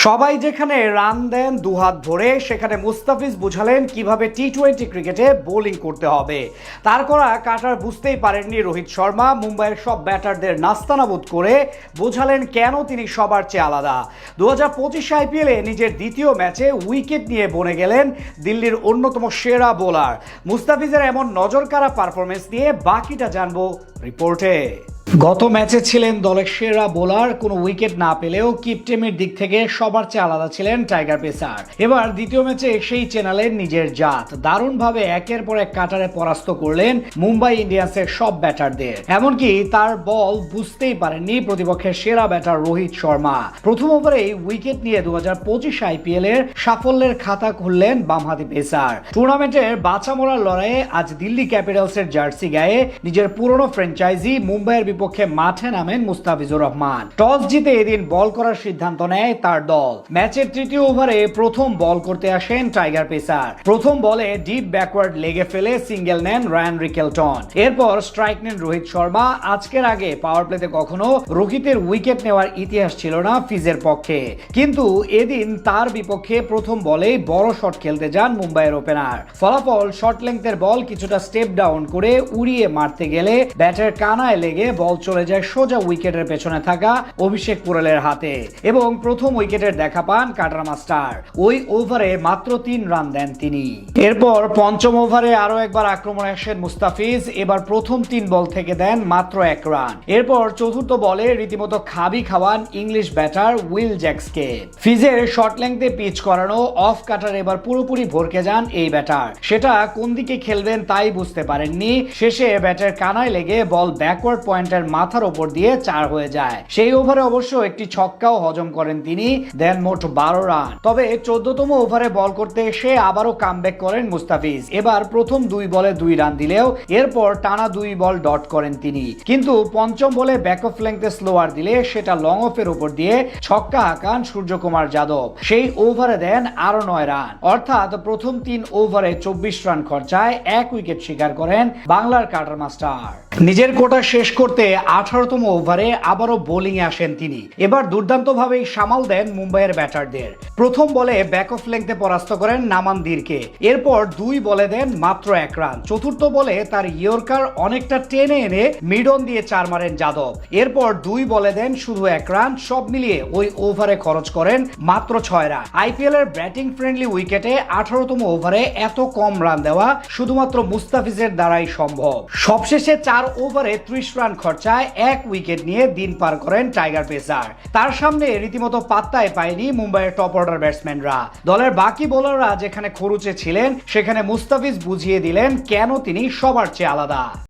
সবাই যেখানে রান দেন দুহাত ভরে, সেখানে মুস্তাফিজ বুঝালেন কিভাবে টি-20 ক্রিকেটে বোলিং করতে হবে। তার করা কাটার বুঝতেই পারেননি রোহিত শর্মা। মুম্বাইয়ের সব ব্যাটারদের নাস্তানাবুদ করে বোঝালেন কেন তিনি সবার চেয়ে আলাদা। 2025 আইপিএলে নিজের দ্বিতীয় ম্যাচে উইকেট নিয়ে বনে গেলেন দিল্লির অন্যতম সেরা বোলার। মুস্তাফিজের এমন নজরকাড়া পারফরমেন্স নিয়ে বাকিটা জানবো রিপোর্টে। গত ম্যাচে ছিলেন দলের সেরা বোলার, কোনো উইকেট না পেলেও কিপটেমের দিক থেকে সবার চেয়ে আলাদা ছিলেন টাইগার পেসার। এবার দ্বিতীয় ম্যাচে এসেই চেনালেন নিজের জাত, দারুণভাবে একের পর এক কাটারে পরাস্ত করলেন মুম্বাই ইন্ডিয়ান্সের সব ব্যাটারদের। এমনকি তার বল বুঝতেই পারেননি প্রতিপক্ষের সেরা ব্যাটার রোহিত শর্মা। প্রথম ওভারেই উইকেট নিয়ে 2025 আইপিএল এর সাফল্যের খাতা খুললেন বামহাতি পেসার। টুর্নামেন্টের বাঁচা মরার লড়াইয়ে আজ দিল্লি ক্যাপিটালসের জার্সি গায়ে নিজের পুরনো ফ্র্যাঞ্চাইজি মুম্বাইয়ের বিপক্ষে মাঠে নামেন মুস্তাফিজুর রহমান। টস জিতে এদিন বল করার সিদ্ধান্ত নেয় তার দল। ম্যাচের তৃতীয় ওভারে প্রথম বল করতে আসেন টাইগার পেসার। প্রথম বলে ডিপ ব্যাকওয়ার্ড লেগে ফেলে সিঙ্গেল নেন রায়ান রিকেলটন। এরপর স্ট্রাইক নেন রোহিত শর্মা। আজকের আগে পাওয়ার প্লেতে কখনো রোহিতের উইকেট নেওয়ার ইতিহাস ছিল না ফিজের পক্ষে, কিন্তু এদিন তার বিপক্ষে প্রথম বলেই বড় শট খেলতে যান মুম্বাইয়ের ওপেনার। ফলাফল শর্ট লেংথের বল কিছুটা স্টেপ ডাউন করে উড়িয়ে মারতে গেলে ব্যাটের কানায় লেগে বল চলে যায় সোজা উইকেটের পেছনে থাকা অভিষেক পোরেলের হাতে এবং প্রথম উইকেটের দেখা পান কাটার মাস্টার। ওই ওভারে মাত্র 3 রান দেন তিনি। এরপর পঞ্চম ওভারে আরো একবার আক্রমণে আসেন মুস্তাফিজ। এবার প্রথম 3 বল থেকে দেন মাত্র 1 রান। এরপর চতুর্থ বলে রীতিমতো খাবি খাওয়ান ইংলিশ ব্যাটার উইল জ্যাক্সকে। ফিজের শর্ট লেংথে পিচ করানো অফ কাটার এবার পুরোপুরি ভরকে যান এই ব্যাটার। সেটা কোন দিকে খেলবেন তাই বুঝতে পারেননি। শেষে ব্যাটের কানায় লেগে বল ব্যাকওয়ার্ড পয়েন্টের মাথার উপর দিয়ে 4 হয়ে যায়। সেই ওভারে অবশ্য একটি ছক্কাও হজম করেন তিনি, দেন মোট 12 রান। তবে 14তম ওভারে বল করতে এসে আবারও কামব্যাক করেন মুস্তাফিজ। এবার প্রথম 2 বলে 2 রান দিলেও এরপর টানা 2 বল ডট করেন তিনি, কিন্তু পঞ্চম বলে ব্যাক অফ লেংথে স্লোয়ার দিলে সেটা লং অফের উপর দিয়ে ছক্কা হাঁকান সূর্যকুমার যাদব। সেই ওভারে দেন আরো 9 রান। অর্থাৎ প্রথম 3 ওভারে 24 রান খরচায় 1 উইকেট শিকার করেন বাংলার কাটার মাস্টার। নিজের কোটা শেষ করতে 18তম ওভারে আবারও বোলিং এ আসেন তিনি। এবার দুর্দান্তভাবেই সামাল দেন মুম্বাইয়ের ব্যাটারদের। প্রথম বলে ব্যাক অফ লেংথে পরাস্ত করেন নামানদিরকে। এরপর 2 বলে দেন মাত্র 1 রান। চতুর্থ বলে তার ইয়র্কার অনেকটা টেনে এনে মিডন দিয়ে 4 মারেন যাদব। এরপর 2 বলে দেন শুধু 1 রান। সব মিলিয়ে ওই ওভারে খরচ করেন মাত্র 6 রান। আইপিএল এর ব্যাটিং ফ্রেন্ডলি উইকেটে 18তম ওভারে এত কম রান দেওয়া শুধুমাত্র মুস্তাফিজের দ্বারাই সম্ভব। সবশেষে 4 ওভারে 30 রান খরচায় 1 উইকেট নিয়ে দিন পার করেন টাইগার পেসার। তার সামনে রীতিমতো পাত্তায় পায়নি মুম্বাইয়ের টপ অর্ডার ব্যাটসম্যানরা। দলের বাকি বোলাররা যেখানে খরুচে ছিলেন, সেখানে মুস্তাফিজ বুঝিয়ে দিলেন কেন তিনি সবার চেয়ে আলাদা।